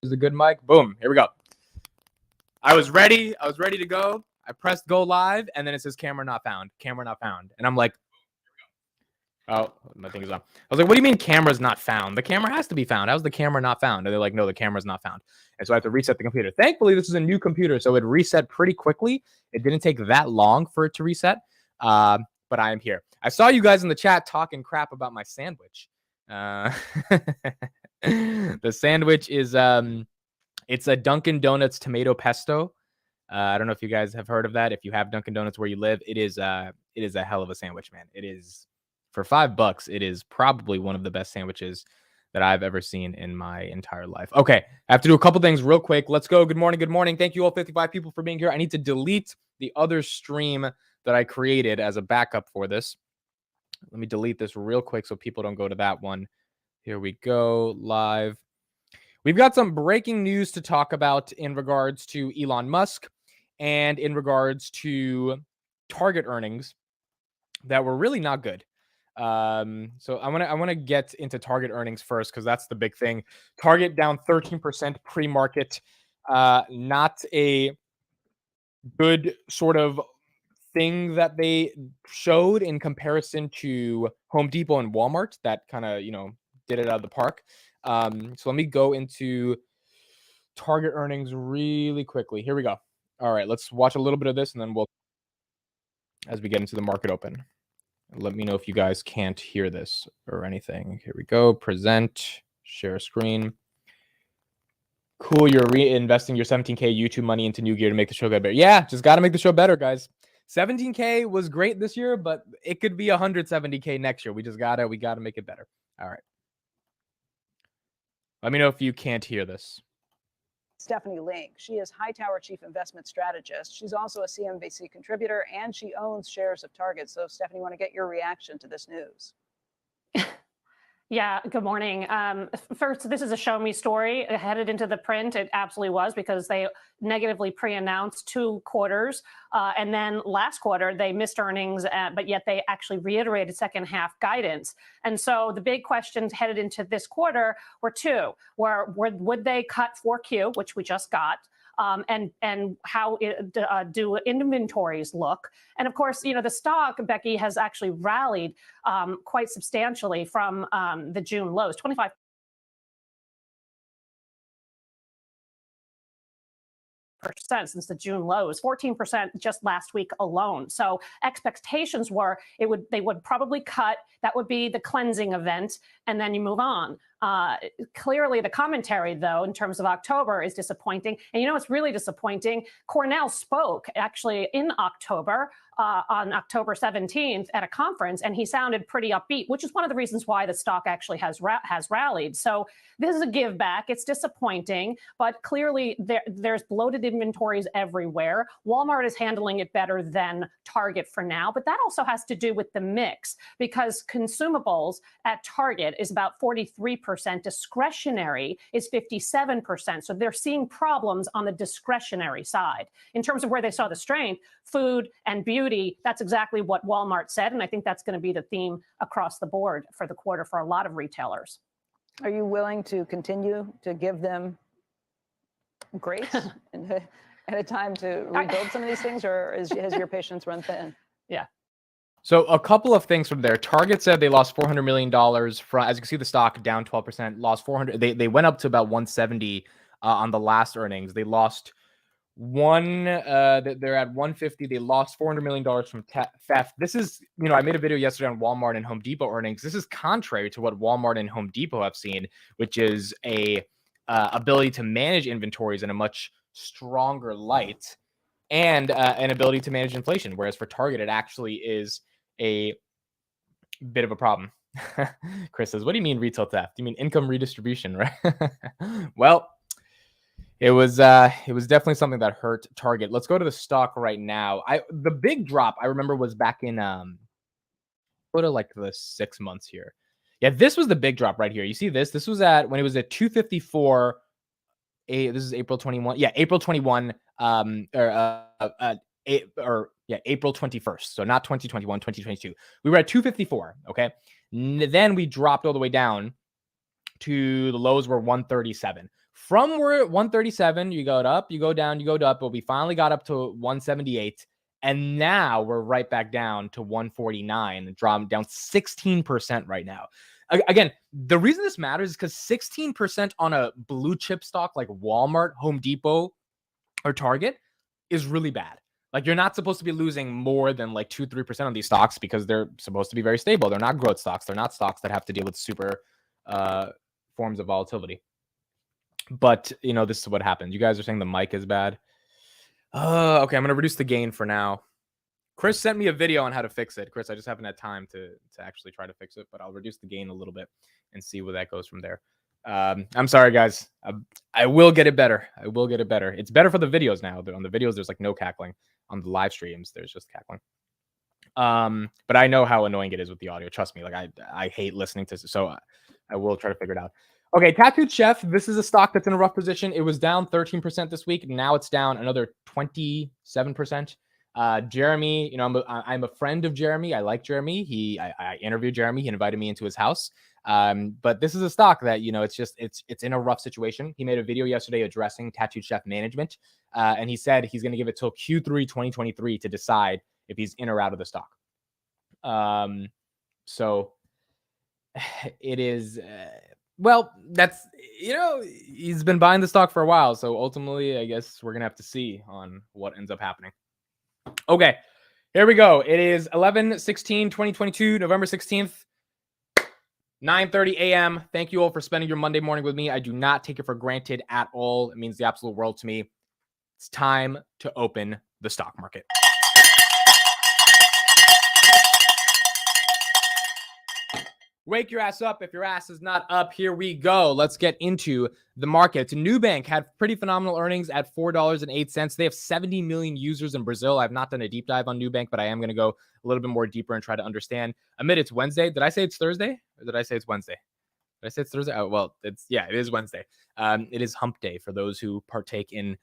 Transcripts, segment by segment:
is a good mic. Boom. Here we go. I was ready to go. I pressed go live, and then it says camera not found. Camera not found. And I'm like, oh, my thing is on. I was like, what do you mean camera's not found? The camera has to be found. How's the camera not found? And they're like, no, the camera's not found. And so I have to reset the computer. Thankfully, this is a new computer, so it reset pretty quickly. It didn't take that long for it to reset. But I am here. I saw you guys in the chat talking crap about my sandwich. The sandwich is it's a Dunkin' Donuts tomato pesto. I don't know if you guys have heard of that. If you have Dunkin' Donuts where you live, it is a hell of a sandwich, man. It is, for $5. It is probably one of the best sandwiches that I've ever seen in my entire life. Okay, I have to do a couple things real quick. Let's go. Good morning. Good morning. Thank you all 55 people for being here. I need to delete the other stream that I created as a backup for this. Let me delete this real quick so people don't go to that one. Here we go, live. We've got some breaking news to talk about in regards to Elon Musk and in regards to Target earnings that were really not good. So I want to get into Target earnings first because that's the big thing. Target down 13% pre-market. Not a good sort of thing that they showed in comparison to Home Depot and Walmart that kind of, did it out of the park. So let me go into Target earnings really quickly. Here we go. All right, let's watch a little bit of this and then as we get into the market open. Let me know if you guys can't hear this or anything. Here we go. Present, share screen. Cool, you're reinvesting your 17K YouTube money into new gear to make the show get better. Yeah, just got to make the show better, guys. 17K was great this year, but it could be 170K next year. We got to make it better. All right. Let me know if you can't hear this. Stephanie Link. She is Hightower Chief Investment Strategist. She's also a CNBC contributor, and she owns shares of Target. So, Stephanie, I want to get your reaction to this news. Yeah, good morning. First, this is a show me story headed into the print. It absolutely was because they negatively pre-announced 2 quarters. And then last quarter, they missed earnings, but yet they actually reiterated second half guidance. And so the big questions headed into this quarter were 2. Would they cut 4Q, which we just got? And how do inventories look? And of course, the stock, Becky, has actually rallied quite substantially from the June lows, 25% since the June lows, 14% just last week alone. So expectations were they would probably cut. That would be the cleansing event, and then you move on. Clearly, the commentary, though, in terms of October is disappointing. And it's really disappointing. Cornell spoke actually in October, on October 17th at a conference, and he sounded pretty upbeat, which is one of the reasons why the stock actually has rallied. So this is a give back. It's disappointing, but clearly there's bloated inventories everywhere. Walmart is handling it better than Target for now, but that also has to do with the mix because consumables at Target is about 43%, discretionary is 57%. So they're seeing problems on the discretionary side. In terms of where they saw the strength, food and beauty, that's exactly what Walmart said. And I think that's going to be the theme across the board for the quarter for a lot of retailers. Are you willing to continue to give them grace at a time to rebuild some of these things, or has your patience run thin? Yeah. So a couple of things from there. Target said they lost $400 million from, as you can see, the stock down 12%, lost 400. They went up to about 170 on the last earnings. They lost they're at 150. They lost $400 million from theft. This is, I made a video yesterday on Walmart and Home Depot earnings. This is contrary to what Walmart and Home Depot have seen, which is a ability to manage inventories in a much stronger light and an ability to manage inflation. Whereas for Target, it actually is a bit of a problem. Chris says, what do you mean retail theft? You mean income redistribution, right? Well, it was definitely something that hurt Target. Let's go to the stock right now. The big drop I remember was back in go to like the 6 months here. Yeah, this was the big drop right here. You see this? This was when it was at 254. This is April 21. Yeah, April 21. April 21st. So not 2021, 2022. We were at 254. Okay. Then we dropped all the way down to the lows were 137. From where 137, you go up, you go down, you go up, but we finally got up to 178. And now we're right back down to 149 and dropping down 16% right now. Again, the reason this matters is because 16% on a blue chip stock like Walmart, Home Depot, or Target is really bad. Like, you're not supposed to be losing more than like 2-3% on these stocks because they're supposed to be very stable. They're not growth stocks. They're not stocks that have to deal with super forms of volatility. But, you know, this is what happens. You guys are saying the mic is bad. Okay, I'm going to reduce the gain for now. Chris sent me a video on how to fix it. Chris, I just haven't had time to actually try to fix it, but I'll reduce the gain a little bit and see where that goes from there. I'm sorry, guys. I will get it better. I will get it better. It's better for the videos now. On the videos, there's like no cackling. On the live streams, there's just cackling. But I know how annoying it is with the audio. Trust me. Like, I hate listening to this, so I will try to figure it out. Okay, Tattooed Chef. This is a stock that's in a rough position. It was down 13% this week. Now it's down another 27%. Jeremy, you know, I'm a friend of Jeremy. I like Jeremy. I interviewed Jeremy. He invited me into his house. But this is a stock that, you know, it's in a rough situation. He made a video yesterday addressing Tattooed Chef management. And he said he's going to give it till Q3 2023 to decide if he's in or out of the stock. So it is, well, that's, you know, he's been buying the stock for a while. So ultimately, I guess we're going to have to see on what ends up happening. Okay, here we go. It is 11/16/2022, November 16th, 9:30 a.m. Thank you all for spending your Monday morning with me. I do not take it for granted at all. It means the absolute world to me. It's time to open the stock market. Wake your ass up if your ass is not up. Here we go. Let's get into the market. Nubank had pretty phenomenal earnings at $4.08. They have 70 million users in Brazil. I've not done a deep dive on Nubank, but I am going to go a little bit more deeper and try to understand. Amid it's Wednesday. Did I say it's Thursday? Or did I say it's Wednesday? Did I say it's Thursday? Oh, well, it is Wednesday. It is hump day for those who partake in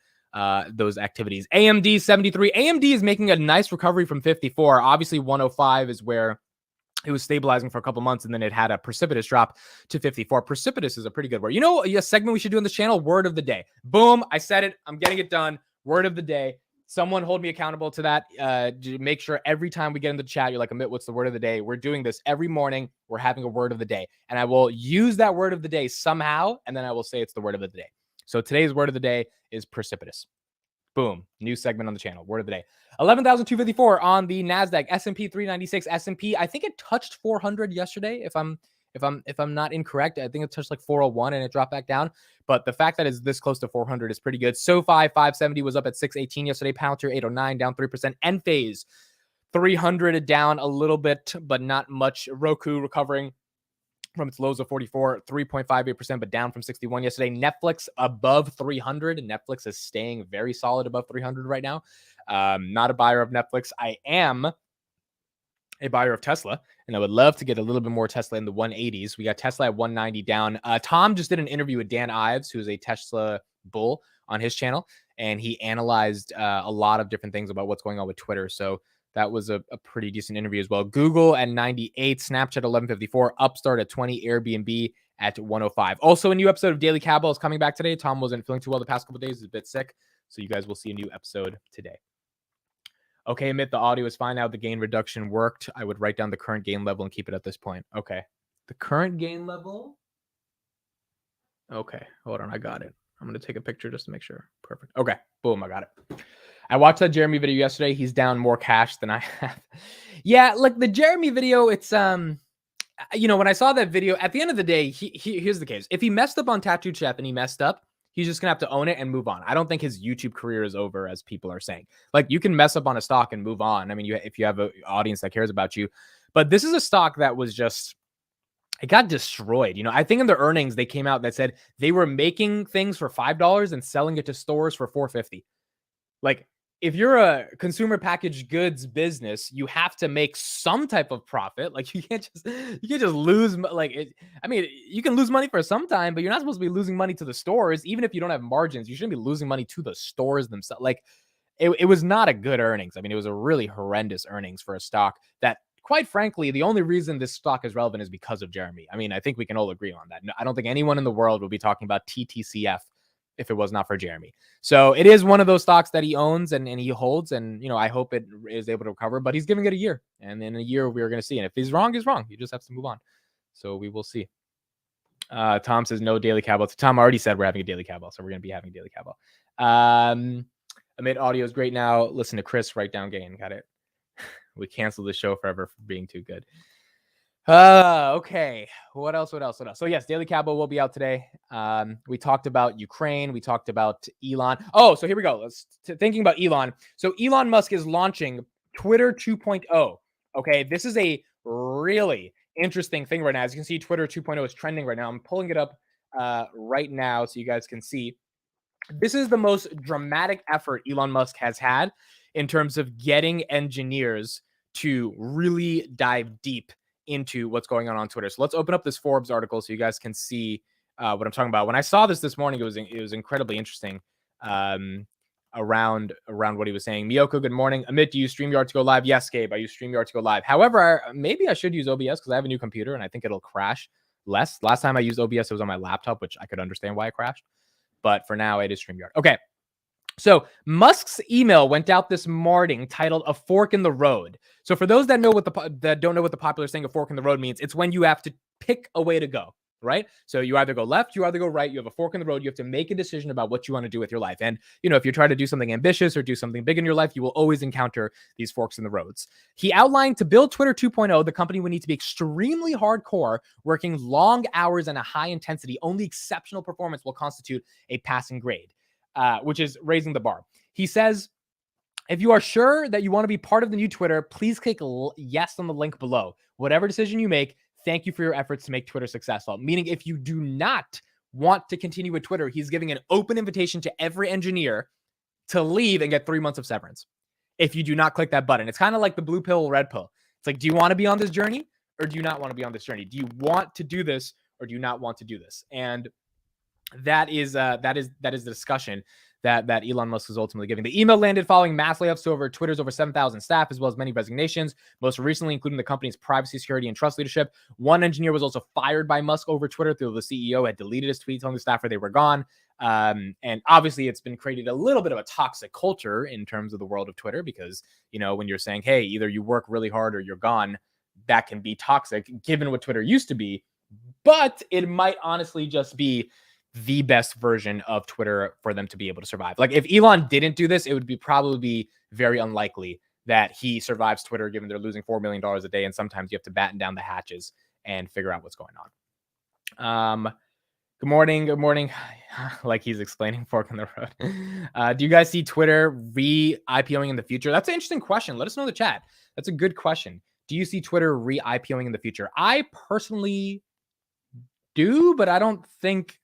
those activities. AMD 73. AMD is making a nice recovery from 54. Obviously, 105 is where it was stabilizing for a couple months, and then it had a precipitous drop to 54. Precipitous is a pretty good word. You know, a segment we should do on this channel, word of the day. Boom, I said it. I'm getting it done. Word of the day. Someone hold me accountable to that. Make sure every time we get in the chat, you're like, Amit, what's the word of the day? We're doing this every morning. We're having a word of the day. And I will use that word of the day somehow, and then I will say it's the word of the day. So today's word of the day is precipitous. Boom. New segment on the channel. Word of the day. 11,254 on the NASDAQ. S&P 396. S&P, I think it touched 400 yesterday. If I'm not incorrect, I think it touched like 401 and it dropped back down. But the fact that it's this close to 400 is pretty good. SoFi 570 was up at 618 yesterday. Palantir 809 down 3%. Enphase 300 down a little bit, but not much. Roku recovering from its lows of 44, 3.58%, but down from 61 yesterday. Netflix above 300. Netflix is staying very solid above 300 right now. Not a buyer of Netflix. I am a buyer of Tesla, and I would love to get a little bit more Tesla in the 180s. We got Tesla at 190 down. Tom just did an interview with Dan Ives, who's a Tesla bull on his channel, and he analyzed a lot of different things about what's going on with Twitter. So that was a pretty decent interview as well. Google at 98, Snapchat 1154, Upstart at 20, Airbnb at 105. Also, a new episode of Daily Cowbell is coming back today. Tom wasn't feeling too well the past couple of days. He's a bit sick. So you guys will see a new episode today. Okay, Amit, the audio is fine now. The gain reduction worked. I would write down the current gain level and keep it at this point. Okay. The current gain level. Okay, hold on. I got it. I'm going to take a picture just to make sure. Perfect. Okay, boom. I got it. I watched that Jeremy video yesterday. He's down more cash than I have. Yeah, like the Jeremy video, it's, you know, when I saw that video, at the end of the day, here's the case. If he messed up on Tattooed Chef and he messed up, he's just going to have to own it and move on. I don't think his YouTube career is over, as people are saying. Like, you can mess up on a stock and move on. I mean, if you have an audience that cares about you. But this is a stock that was just, it got destroyed. You know, I think in the earnings, they came out that said they were making things for $5 and selling it to stores for $4.50. Like, if you're a consumer packaged goods business, you have to make some type of profit. Like, you can't just lose. Like, I mean, you can lose money for some time, but you're not supposed to be losing money to the stores. Even if you don't have margins, you shouldn't be losing money to the stores themselves. Like, it was not a good earnings. I mean, it was a really horrendous earnings for a stock that, quite frankly, the only reason this stock is relevant is because of Jeremy. I mean, I think we can all agree on that. No, I don't think anyone in the world will be talking about TTCF if it was not for Jeremy. So it is one of those stocks that he owns and he holds. And, you know, I hope it is able to recover, but he's giving it a year. And in a year, we're going to see. And if he's wrong, he's wrong. You just have to move on. So we will see. Tom says no daily cowbell. Tom already said we're having a daily cowbell, so we're going to be having a daily cowbell. Amit, audio is great now. Listen to Chris, write down gain. Got it. We canceled the show forever for being too good. Okay. What else? So yes, daily cowbell will be out today. We talked about Ukraine. We talked about Elon. Oh, so here we go. Thinking about Elon. So Elon Musk is launching Twitter 2.0. Okay. This is a really interesting thing right now. As you can see, Twitter 2.0 is trending right now. I'm pulling it up right now so you guys can see. This is the most dramatic effort Elon Musk has had in terms of getting engineers to really dive deep into what's going on Twitter. So let's open up this Forbes article so you guys can see what I'm talking about. When I saw this morning, it was incredibly interesting around what he was saying. Miyoko, good morning. Amit, do you use StreamYard to go live? Yes, Gabe, I use StreamYard to go live. However, maybe I should use OBS because I have a new computer and I think it'll crash less. Last time I used OBS, it was on my laptop, which I could understand why it crashed. But for now, it is StreamYard. Okay. So Musk's email went out this morning titled "A Fork in the Road." So for those that don't know what the popular saying "a fork in the road" means, it's when you have to pick a way to go, right? So you either go left, you either go right. You have a fork in the road. You have to make a decision about what you want to do with your life. And you know, if you try to do something ambitious or do something big in your life, you will always encounter these forks in the roads. He outlined to build Twitter 2.0, the company would need to be extremely hardcore, working long hours and a high intensity. Only exceptional performance will constitute a passing grade. Which is raising the bar. He says, if you are sure that you want to be part of the new Twitter, please click yes on the link below. Whatever decision you make, thank you for your efforts to make Twitter successful. Meaning if you do not want to continue with Twitter, he's giving an open invitation to every engineer to leave and get 3 months of severance if you do not click that button. It's kind of like the blue pill, red pill. It's like, do you want to be on this journey or do you not want to be on this journey? Do you want to do this or do you not want to do this? And that is the discussion that Elon Musk is ultimately giving. The email landed following mass layoffs to Twitter's over 7,000 staff, as well as many resignations, most recently including the company's privacy, security, and trust leadership. One engineer was also fired by Musk over Twitter, though the CEO had deleted his tweet telling the staffer they were gone. And obviously, it's been created a little bit of a toxic culture in terms of the world of Twitter, because, you know, when you're saying, hey, either you work really hard or you're gone, that can be toxic, given what Twitter used to be. But it might honestly just be the best version of Twitter for them to be able to survive. Like if Elon didn't do this, it would probably be very unlikely that he survives Twitter, given they're losing $4 million a day. And sometimes you have to batten down the hatches and figure out what's going on. Good morning. Like he's explaining fork in the road. Do you guys see Twitter re-IPOing in the future? That's an interesting question. Let us know in the chat. That's a good question. Do you see Twitter re-IPOing in the future? I personally do, but I don't think,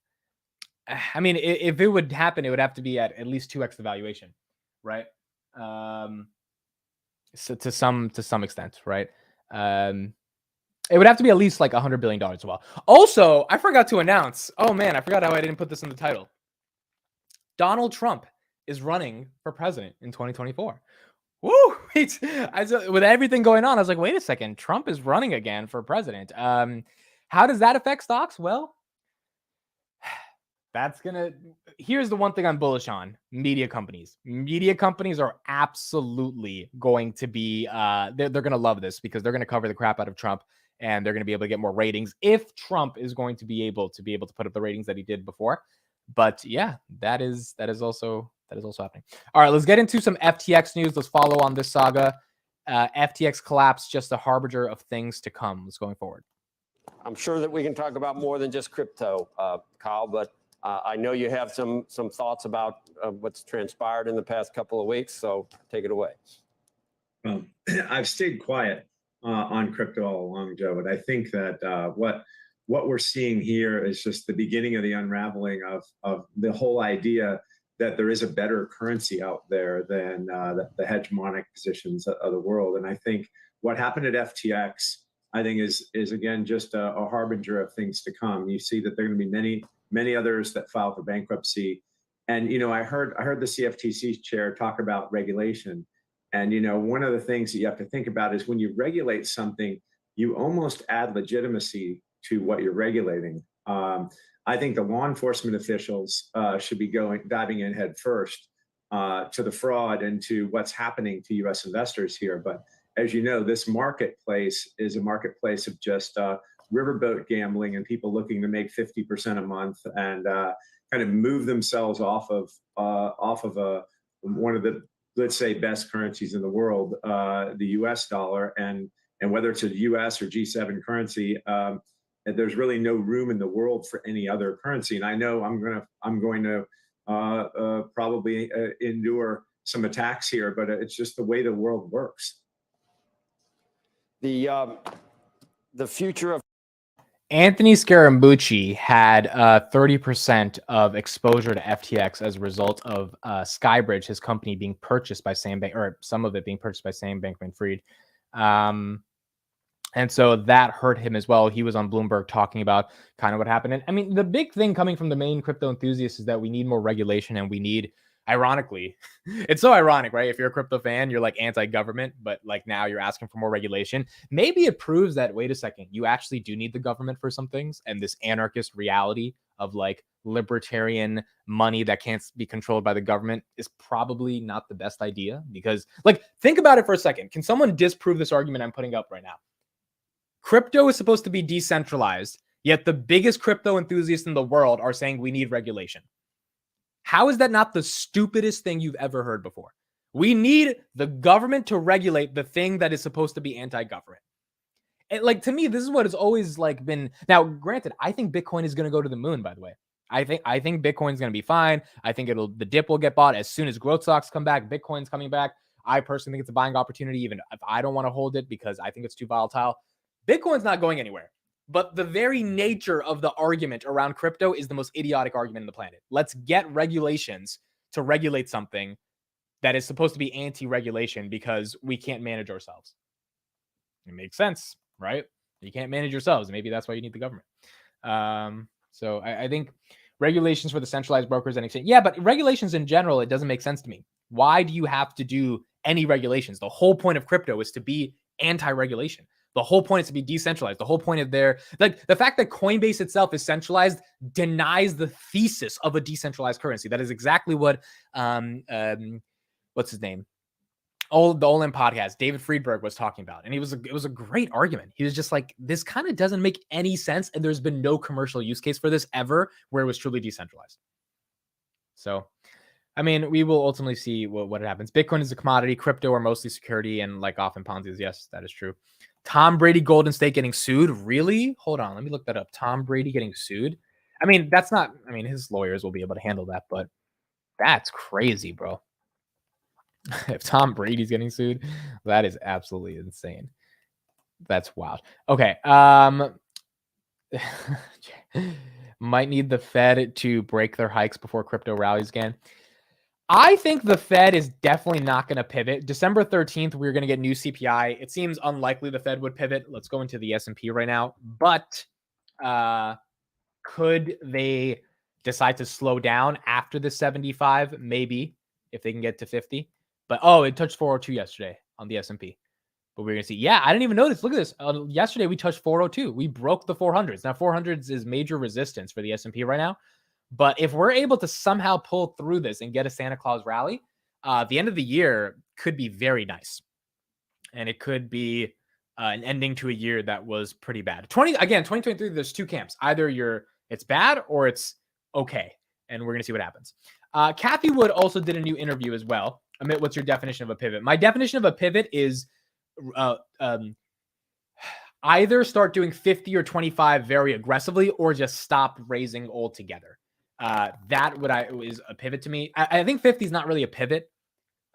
I mean, if it would happen, it would have to be at least 2x the valuation, right? So to some extent, right? It would have to be at least like $100 billion as well. Also, I forgot to announce. Oh man, I forgot how I didn't put this in the title. Donald Trump is running for president in 2024. Woo! With everything going on, I was like, wait a second, Trump is running again for president. How does that affect stocks? Well, here's the one thing I'm bullish on: media companies. Media companies are absolutely going to be, they're going to love this because they're going to cover the crap out of Trump and they're going to be able to get more ratings if Trump is going to be able to put up the ratings that he did before. But yeah, that is also happening. All right, let's get into some FTX news. Let's follow on this saga. FTX collapse, just a harbinger of things to come. Let's going forward. I'm sure that we can talk about more than just crypto, Kyle, but I know you have some thoughts about what's transpired in the past couple of weeks, so take it away. Well, I've stayed quiet on crypto all along, Joe, but I think that what we're seeing here is just the beginning of the unraveling of the whole idea that there is a better currency out there than the hegemonic positions of the world. And I think what happened at FTX, I think is again just a harbinger of things to come. You see that there are going to be many others that file for bankruptcy. And, you know, I heard the CFTC chair talk about regulation. And, you know, one of the things that you have to think about is when you regulate something, you almost add legitimacy to what you're regulating. I think the law enforcement officials should be diving in head first to the fraud and to what's happening to U.S. investors here. But as you know, this marketplace is a marketplace of just riverboat gambling and people looking to make 50% a month and kind of move themselves off of one of the, let's say, best currencies in the world, the U.S. dollar, and whether it's a U.S. or G7 currency. There's really no room in the world for any other currency. And I know I'm going to probably endure some attacks here, but it's just the way the world works. The future of Anthony Scaramucci had 30% of exposure to FTX as a result of Skybridge, his company, being purchased by Sam Bank, or some of it being purchased by Sam Bankman-Fried. And so that hurt him as well. He was on Bloomberg talking about kind of what happened. And I mean, the big thing coming from the main crypto enthusiasts is that we need more regulation, and we need, ironically, it's so ironic, right? If you're a crypto fan, you're like anti-government, but like now you're asking for more regulation. Maybe it proves that, wait a second, you actually do need the government for some things. And this anarchist reality of like libertarian money that can't be controlled by the government is probably not the best idea, because like, think about it for a second. Can someone disprove this argument I'm putting up right now? Crypto is supposed to be decentralized, yet the biggest crypto enthusiasts in the world are saying we need regulation. How is that not the stupidest thing you've ever heard before? We need the government to regulate the thing that is supposed to be anti-government. And like, to me, this is what has always like been. Now, granted, I think Bitcoin is going to go to the moon, by the way. I think Bitcoin's going to be fine. I think the dip will get bought as soon as growth stocks come back. Bitcoin's coming back. I personally think it's a buying opportunity, even if I don't want to hold it because I think it's too volatile. Bitcoin's not going anywhere, but the very nature of the argument around crypto is the most idiotic argument on the planet. Let's get regulations to regulate something that is supposed to be anti-regulation because we can't manage ourselves. It makes sense, right? You can't manage yourselves. Maybe that's why you need the government. So I think regulations for the centralized brokers and exchange. Yeah, but regulations in general, it doesn't make sense to me. Why do you have to do any regulations? The whole point of crypto is to be anti-regulation. The whole point is to be decentralized. The whole point of like the fact that Coinbase itself is centralized denies the thesis of a decentralized currency. That is exactly what, what's his name? The Olin podcast, David Friedberg was talking about. And it was a great argument. He was just like, this kind of doesn't make any sense. And there's been no commercial use case for this ever where it was truly decentralized. So, I mean, we will ultimately see what happens. Bitcoin is a commodity. Crypto are mostly security and like often Ponzi's. Yes, that is true. Tom Brady, Golden State getting sued. Really? Hold on. Let me look that up. Tom Brady getting sued. I mean, his lawyers will be able to handle that, but that's crazy, bro. If Tom Brady's getting sued, that is absolutely insane. That's wild. Okay. Might need the Fed to break their hikes before crypto rallies again. I think the Fed is definitely not going to pivot. December 13th, we're going to get new CPI. It seems unlikely the Fed would pivot. Let's go into the S&P right now. But could they decide to slow down after the 75? Maybe, if they can get to 50. But, it touched 402 yesterday on the S&P. But we're going to see. Yeah, I didn't even notice. Look at this. Yesterday, we touched 402. We broke the 400s. Now, 400s is major resistance for the S&P right now. But if we're able to somehow pull through this and get a Santa Claus rally, the end of the year could be very nice. And it could be an ending to a year that was pretty bad. 2023, there's two camps. Either it's bad or it's okay. And we're going to see what happens. Cathie Wood also did a new interview as well. Amit, what's your definition of a pivot? My definition of a pivot is either start doing 50 or 25 very aggressively or just stop raising altogether. That is a pivot to me. I think 50 is not really a pivot.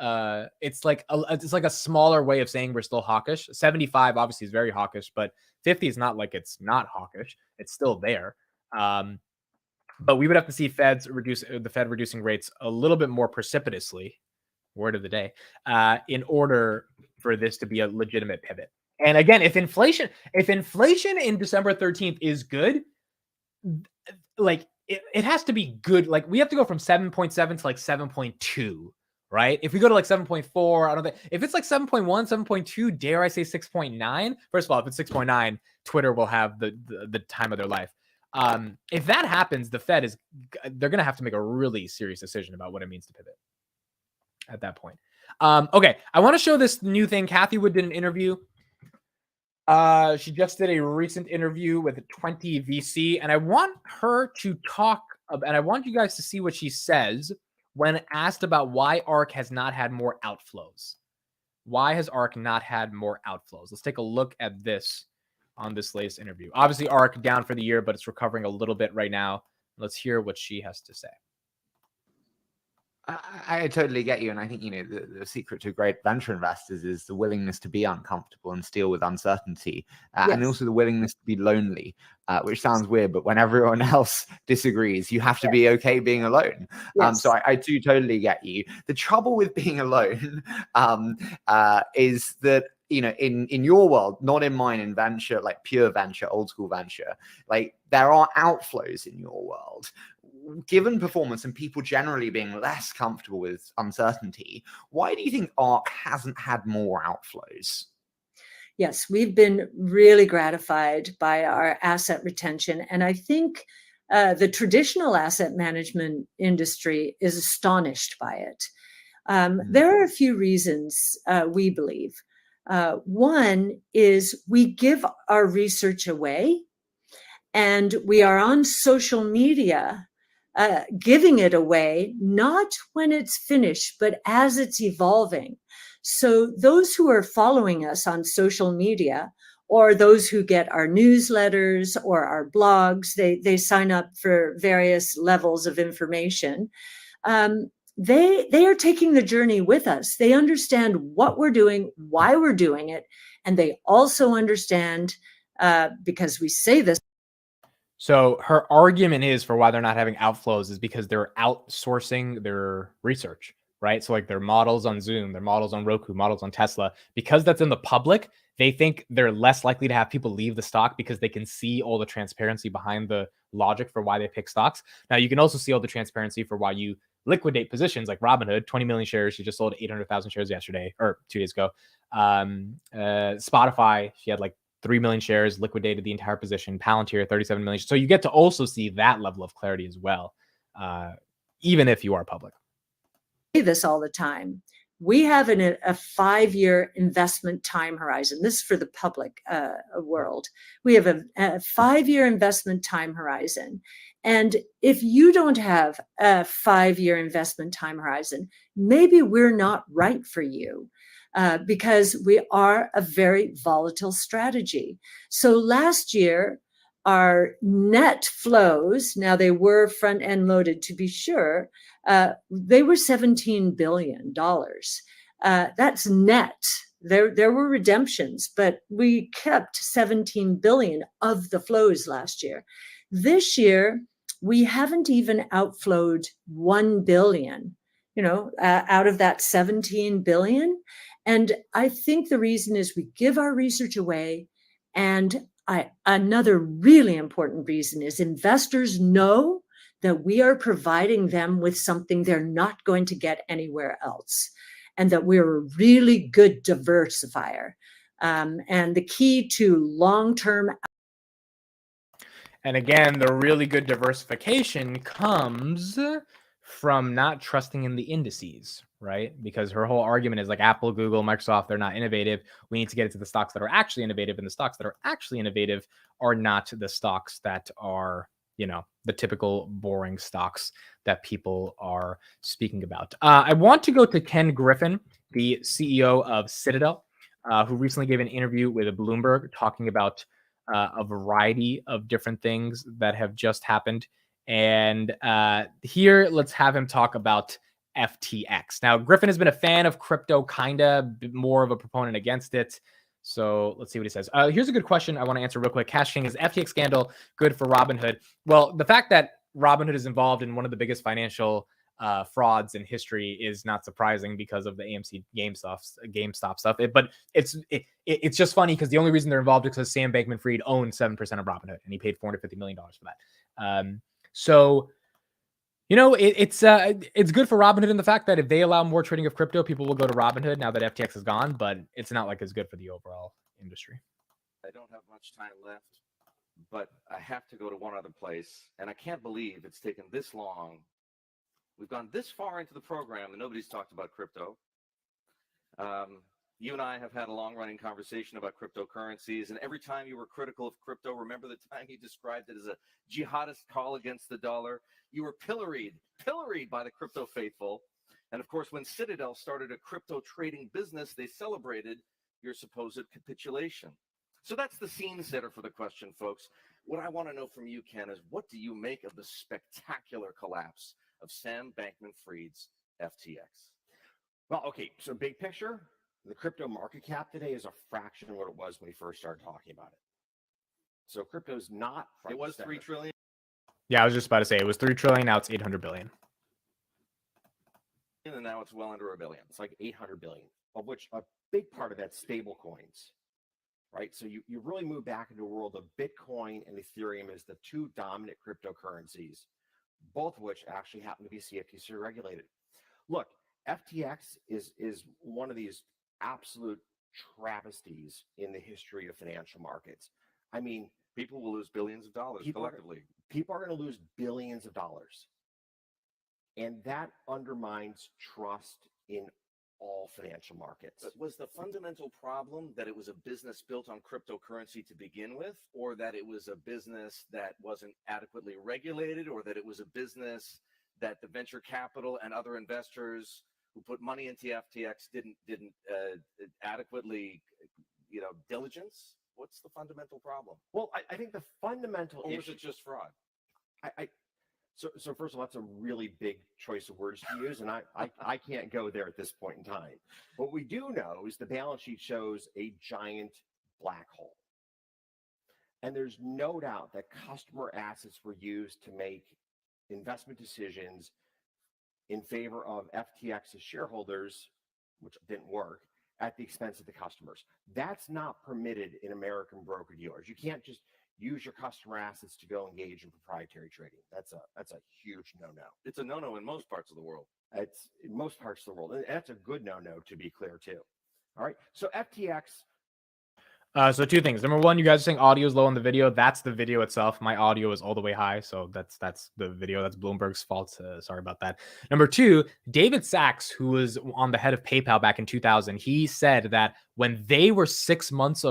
It's like a smaller way of saying we're still hawkish. 75 obviously is very hawkish, but 50 is not like it's not hawkish. It's still there. But we would have to see the Fed reducing rates a little bit more precipitously, word of the day, in order for this to be a legitimate pivot. And again, if inflation in December 13th is good, like it has to be good. Like we have to go from 7.7 to like 7.2, right? If we go to like 7.4, I don't think if it's like 7.1, 7.2, dare I say 6.9? First of all, if it's 6.9, Twitter will have the time of their life. If that happens, the Fed they're going to have to make a really serious decision about what it means to pivot at that point. Okay, I want to show this new thing. Cathie Wood did an interview. She just did a recent interview with 20 VC, and I want her to talk, and I want you guys to see what she says when asked about why ARK has not had more outflows. Why has ARK not had more outflows? Let's take a look at this on this latest interview. Obviously, ARK down for the year, but it's recovering a little bit right now. Let's hear what she has to say. I totally get you. And I think, the secret to great venture investors is the willingness to be uncomfortable and deal with uncertainty. And also the willingness to be lonely, which sounds weird, but when everyone else disagrees, you have to be okay being alone. So I do totally get you. The trouble with being alone is that, in your world, not in mine, in venture, like pure venture, old school venture, like there are outflows in your world. Given performance and people generally being less comfortable with uncertainty, why do you think ARK hasn't had more outflows? Yes, we've been really gratified by our asset retention. And I think the traditional asset management industry is astonished by it. There are a few reasons we believe. One is we give our research away, and we are on social media giving it away, not when it's finished, but as it's evolving. So those who are following us on social media, or those who get our newsletters or our blogs, they sign up for various levels of information. They are taking the journey with us. They understand what we're doing, why we're doing it, and they also understand, because we say this. So her argument is for why they're not having outflows is because they're outsourcing their research, right? So like their models on Zoom, their models on Roku, models on Tesla, because that's in the public, they think they're less likely to have people leave the stock because they can see all the transparency behind the logic for why they pick stocks. Now you can also see all the transparency for why you liquidate positions, like Robinhood, 20 million shares. She just sold 800,000 shares yesterday or 2 days ago. Spotify, she had like 3 million shares, liquidated the entire position. Palantir, 37 million. So you get to also see that level of clarity as well, even if you are public. I say this all the time. We have a 5-year investment time horizon. This is for the public world. We have a 5-year investment time horizon. And if you don't have a 5-year investment time horizon, maybe we're not right for you. Because we are a very volatile strategy. So last year, our net flows, now they were front end loaded to be sure, they were $17 billion. That's net. There were redemptions, but we kept 17 billion of the flows last year. This year, we haven't even outflowed 1 billion, out of that 17 billion. And I think the reason is we give our research away. And another really important reason is investors know that we are providing them with something they're not going to get anywhere else, and that we're a really good diversifier. And the key to long-term. And again, the really good diversification comes from not trusting in the indices, right? Because her whole argument is like Apple, Google, Microsoft, they're not innovative. We need to get into the stocks that are actually innovative, and the stocks that are actually innovative are not the stocks that are, the typical boring stocks that people are speaking about. I want to go to Ken Griffin, the CEO of Citadel, who recently gave an interview with Bloomberg talking about a variety of different things that have just happened. And here, let's have him talk about FTX. Now, Griffin has been a fan of crypto, kind of more of a proponent against it. So let's see what he says. Here's a good question I want to answer real quick. Cash King, is FTX scandal good for Robinhood? Well, the fact that Robinhood is involved in one of the biggest financial frauds in history is not surprising because of the AMC GameStop stuff. But it's just funny because the only reason they're involved is because Sam Bankman-Fried owns 7% of Robinhood, and he paid $450 million for that. So, it's good for Robinhood in the fact that if they allow more trading of crypto, people will go to Robinhood now that FTX is gone, but it's not like it's good for the overall industry. I don't have much time left. but I have to go to one other place, and I can't believe it's taken this long. We've gone this far into the program and nobody's talked about crypto. You and I have had a long-running conversation about cryptocurrencies, and every time you were critical of crypto, remember the time you described it as a jihadist call against the dollar? You were pilloried by the crypto faithful. And of course, when Citadel started a crypto trading business, they celebrated your supposed capitulation. So that's the scene setter for the question, folks. What I want to know from you, Ken, is what do you make of the spectacular collapse of Sam Bankman-Fried's FTX? Well, okay, so big picture, the crypto market cap today is a fraction of what it was when we first started talking about it. So crypto's not. It was 3 trillion. Yeah, I was just about to say it was 3 trillion. Now it's 800 billion. And now it's well under $1 billion. It's like 800 billion, of which a big part of that's stable coins, right? So you really move back into a world of Bitcoin and Ethereum as the two dominant cryptocurrencies, both of which actually happen to be CFTC regulated. Look, FTX is one of these absolute travesties in the history of financial markets. I mean, people will lose billions of dollars collectively. People are going to lose billions of dollars. And that undermines trust in all financial markets. But was the fundamental problem that it was a business built on cryptocurrency to begin with, or that it was a business that wasn't adequately regulated, or that it was a business that the venture capital and other investors who put money into FTX didn't adequately, diligence? What's the fundamental problem? Well, I think the fundamental issue, or was it just fraud? So first of all, that's a really big choice of words to use, and I can't go there at this point in time. What we do know is the balance sheet shows a giant black hole. And there's no doubt that customer assets were used to make investment decisions in favor of FTX's shareholders, which didn't work, at the expense of the customers. That's not permitted in American broker-dealers. You can't just use your customer assets to go engage in proprietary trading. That's a huge no-no. It's a no-no in most parts of the world. It's in most parts of the world. And that's a good no-no, to be clear, too. All right. So FTX. So two things. Number one, you guys are saying audio is low on the video. That's the video itself. My audio is all the way high. So that's the video. That's Bloomberg's fault. Sorry about that. Number two, David Sachs, who was on the head of PayPal back in 2000, he said that when they were 6 months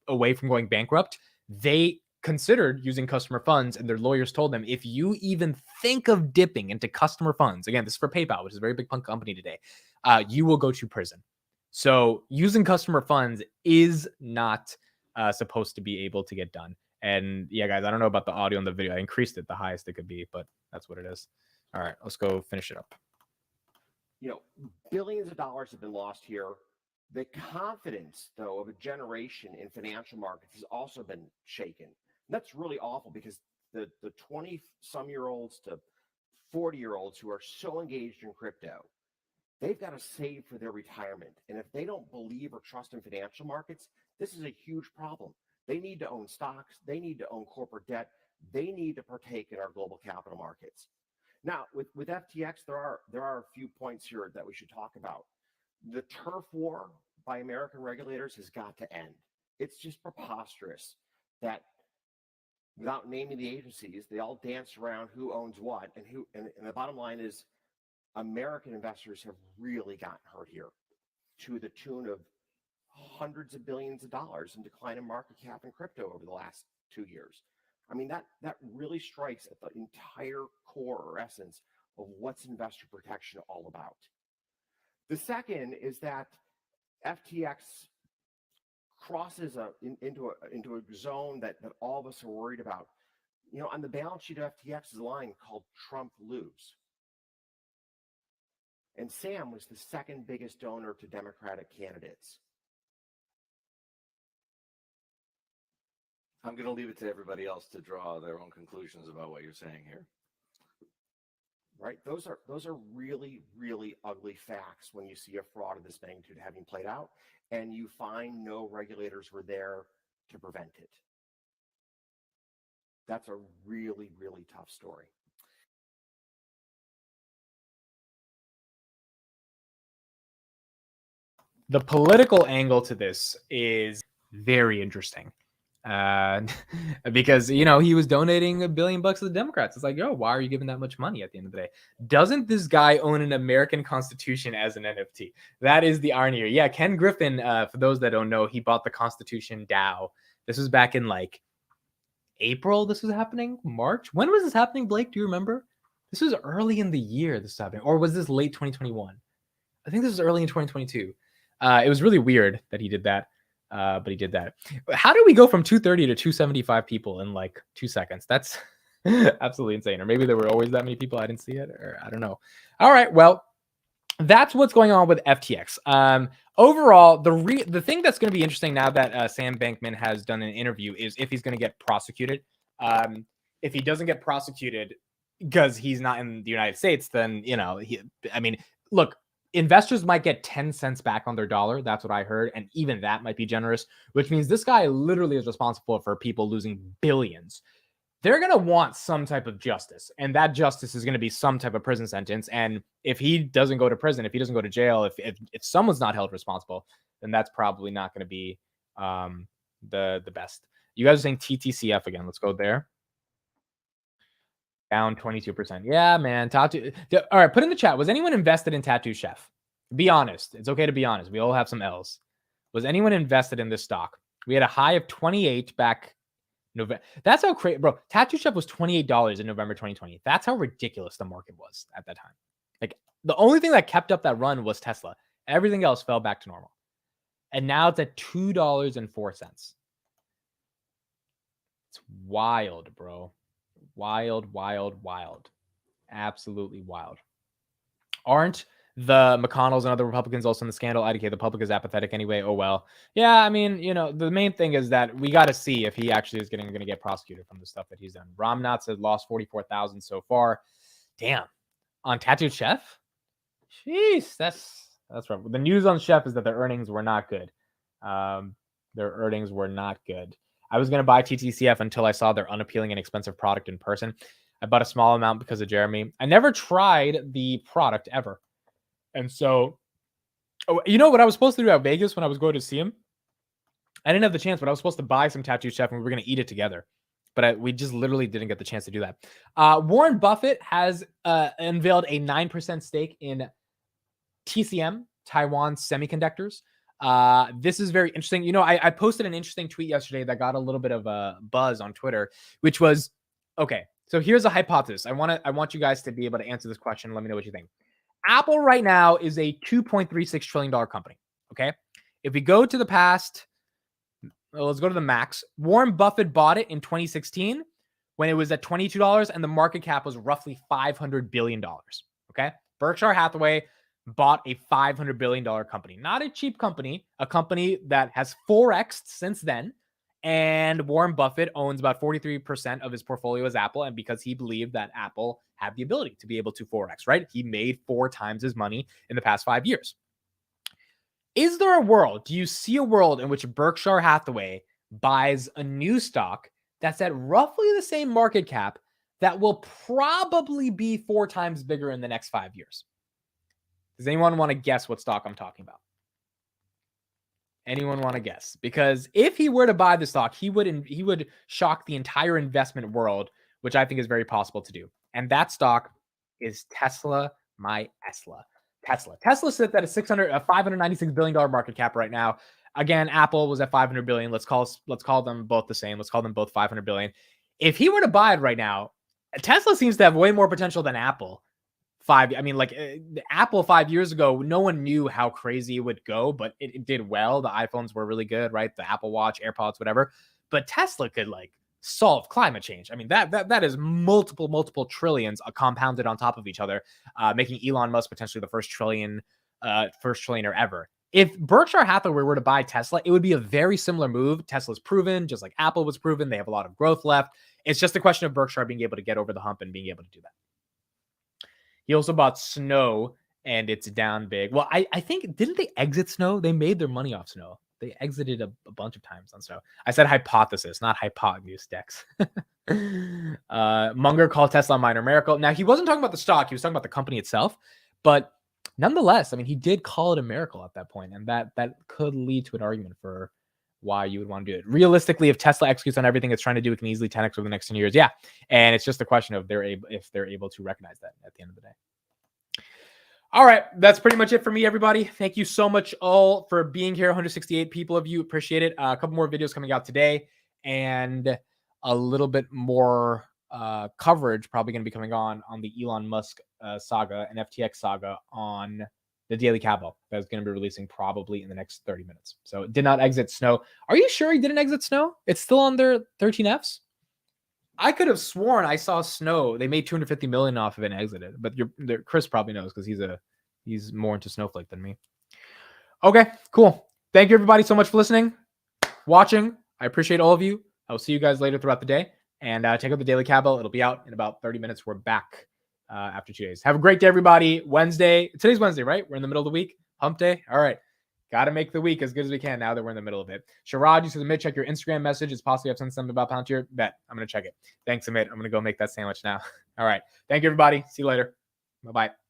away from going bankrupt, they considered using customer funds, and their lawyers told them, if you even think of dipping into customer funds, again, this is for PayPal, which is a very big punk company today, you will go to prison. So using customer funds is not supposed to be able to get done. And yeah, guys, I don't know about the audio and the video. I increased it the highest it could be, but that's what it is. All right, let's go finish it up. Billions of dollars have been lost here. The confidence, though, of a generation in financial markets has also been shaken. And that's really awful because the 20-some-year-olds to 40-year-olds who are so engaged in crypto, they've got to save for their retirement. And if they don't believe or trust in financial markets, this is a huge problem. They need to own stocks. They need to own corporate debt. They need to partake in our global capital markets. Now, with FTX, there are a few points here that we should talk about. The turf war by American regulators has got to end. It's just preposterous that, without naming the agencies, they all dance around who owns what, and the bottom line is American investors have really gotten hurt here, to the tune of hundreds of billions of dollars in decline in market cap and crypto over the last 2 years. I mean, that really strikes at the entire core or essence of what's investor protection all about. The second is that FTX crosses into a zone that all of us are worried about. On the balance sheet of FTX is a line called Trump lose. And Sam was the second biggest donor to Democratic candidates. I'm going to leave it to everybody else to draw their own conclusions about what you're saying here. Right? Those are really, really ugly facts when you see a fraud of this magnitude having played out, and you find no regulators were there to prevent it. That's a really, really tough story. The political angle to this is very interesting. Because, you know, he was donating $1 billion to the Democrats. It's like, yo, why are you giving that much money at the end of the day? Doesn't this guy own an American Constitution as an NFT? That is the irony here. Yeah, Ken Griffin, for those that don't know, he bought the Constitution DAO. This was back in like April. This was happening? March? When was this happening, Blake? Do you remember? This was early in the year this was happening. Or was this late 2021? I think this was early in 2022. It was really weird that he did that. But he did that. How did we go from 230 to 275 people in like 2 seconds? That's absolutely insane. Or maybe there were always that many people. I didn't see it, or I don't know. All right. Well, that's what's going on with FTX. Overall, the thing that's going to be interesting now that Sam Bankman has done an interview is if he's going to get prosecuted. If he doesn't get prosecuted because he's not in the United States, then, you know, look, investors might get 10 cents back on their dollar. That's what I heard. And even that might be generous, which means this guy literally is responsible for people losing billions. They're going to want some type of justice. And that justice is going to be some type of prison sentence. And if he doesn't go to prison, if he doesn't go to jail, if someone's not held responsible, then that's probably not going to be the best. You guys are saying TTCF again. Let's go there. Down 22%. Yeah, man. Tattoo. All right, put in the chat. Was anyone invested in Tattoo Chef? Be honest. It's okay to be honest. We all have some L's. Was anyone invested in this stock? We had a high of 28 back November. That's how crazy, bro. Tattoo Chef was $28 in November 2020. That's how ridiculous the market was at that time. Like, the only thing that kept up that run was Tesla. Everything else fell back to normal. And now it's at $2.04. It's wild, bro. Wild, wild, wild. Absolutely wild. Aren't the McConnells and other Republicans also in the scandal? IDK, the public is apathetic anyway. Oh, well. Yeah, I mean, you know, the main thing is that we got to see if he actually is going to get prosecuted from the stuff that he's done. Ramnath said lost 44,000 so far. Damn. On Tattooed Chef? Jeez, that's rough. The news on Chef is that their earnings were not good. Their earnings were not good. I was going to buy TTCF until I saw their unappealing and expensive product in person. I bought a small amount because of Jeremy. I never tried the product ever. And so, you know what I was supposed to do at Vegas when I was going to see him? I didn't have the chance, but I was supposed to buy some Tattoo Chef and we were going to eat it together. But we just literally didn't get the chance to do that. Warren Buffett has unveiled a 9% stake in TCM, Taiwan Semiconductors. This is very interesting. You know, I posted an interesting tweet yesterday that got a little bit of a buzz on Twitter, which was, okay, so here's a hypothesis. I want you guys to be able to answer this question. Let me know what you think. Apple right now is a $2.36 trillion company. Okay. If we go to the past, let's go to the max. Warren Buffett bought it in 2016 when it was at $22 and the market cap was roughly $500 billion. Okay. Berkshire Hathaway bought a $500 billion company, not a cheap company, a company that has 4x since then. And Warren Buffett owns about 43% of his portfolio as Apple. And because he believed that Apple had the ability to be able to 4x, right? He made 4 times his money in the past 5 years. Is there a world? Do you see a world in which Berkshire Hathaway buys a new stock that's at roughly the same market cap that will probably be 4 times bigger in the next 5 years? Does anyone want to guess what stock I'm talking about? Anyone want to guess? Because if he were to buy the stock, he would shock the entire investment world, which I think is very possible to do. And that stock is Tesla, Tesla sits at a $596 billion market cap right now. Again, Apple was at $500 billion. Let's call them both the same. Let's call them both $500 billion. If he were to buy it right now, Tesla seems to have way more potential than Apple. Apple 5 years ago, no one knew how crazy it would go, but it did well. The iPhones were really good, right? The Apple Watch, AirPods, whatever. But Tesla could solve climate change. I mean, that is multiple trillions compounded on top of each other, making Elon Musk potentially the first trillionaire ever. If Berkshire Hathaway were to buy Tesla, it would be a very similar move. Tesla's proven, just like Apple was proven. They have a lot of growth left. It's just a question of Berkshire being able to get over the hump and being able to do that. He also bought Snow, and it's down big. Well, I think, didn't they exit Snow? They made their money off Snow. They exited a bunch of times on Snow. I said hypothesis, not hypotenuse, Dex. Munger called Tesla a minor miracle. Now, he wasn't talking about the stock. He was talking about the company itself. But nonetheless, I mean, he did call it a miracle at that point, and that could lead to an argument for why you would want to do it. Realistically, if Tesla executes on everything it's trying to do, it can easily 10x over the next 10 years. Yeah. And it's just a question of if they're able to recognize that at the end of the day. All right. That's pretty much it for me, everybody. Thank you so much all for being here. 168 people of you. Appreciate it. A couple more videos coming out today and a little bit more coverage probably going to be coming on the Elon Musk saga and FTX saga on the Daily Capital that's going to be releasing probably in the next 30 minutes. So it did not exit Snow. Are you sure he didn't exit Snow? It's still on their 13Fs? I could have sworn I saw Snow. They made $250 million off of it and exited. But Chris probably knows because he's more into Snowflake than me. Okay, cool. Thank you everybody so much for listening, watching. I appreciate all of you. I'll see you guys later throughout the day. And check out the Daily Capital. It'll be out in about 30 minutes. We're back after 2 days. Have a great day, everybody. Wednesday. Today's Wednesday, right? We're in the middle of the week. Hump day. All right. Got to make the week as good as we can now that we're in the middle of it. Sharad, you said, Amit, check your Instagram message. It's possibly I've sent something about Palantir. Bet. I'm going to check it. Thanks, Amit. I'm going to go make that sandwich now. All right. Thank you, everybody. See you later. Bye-bye.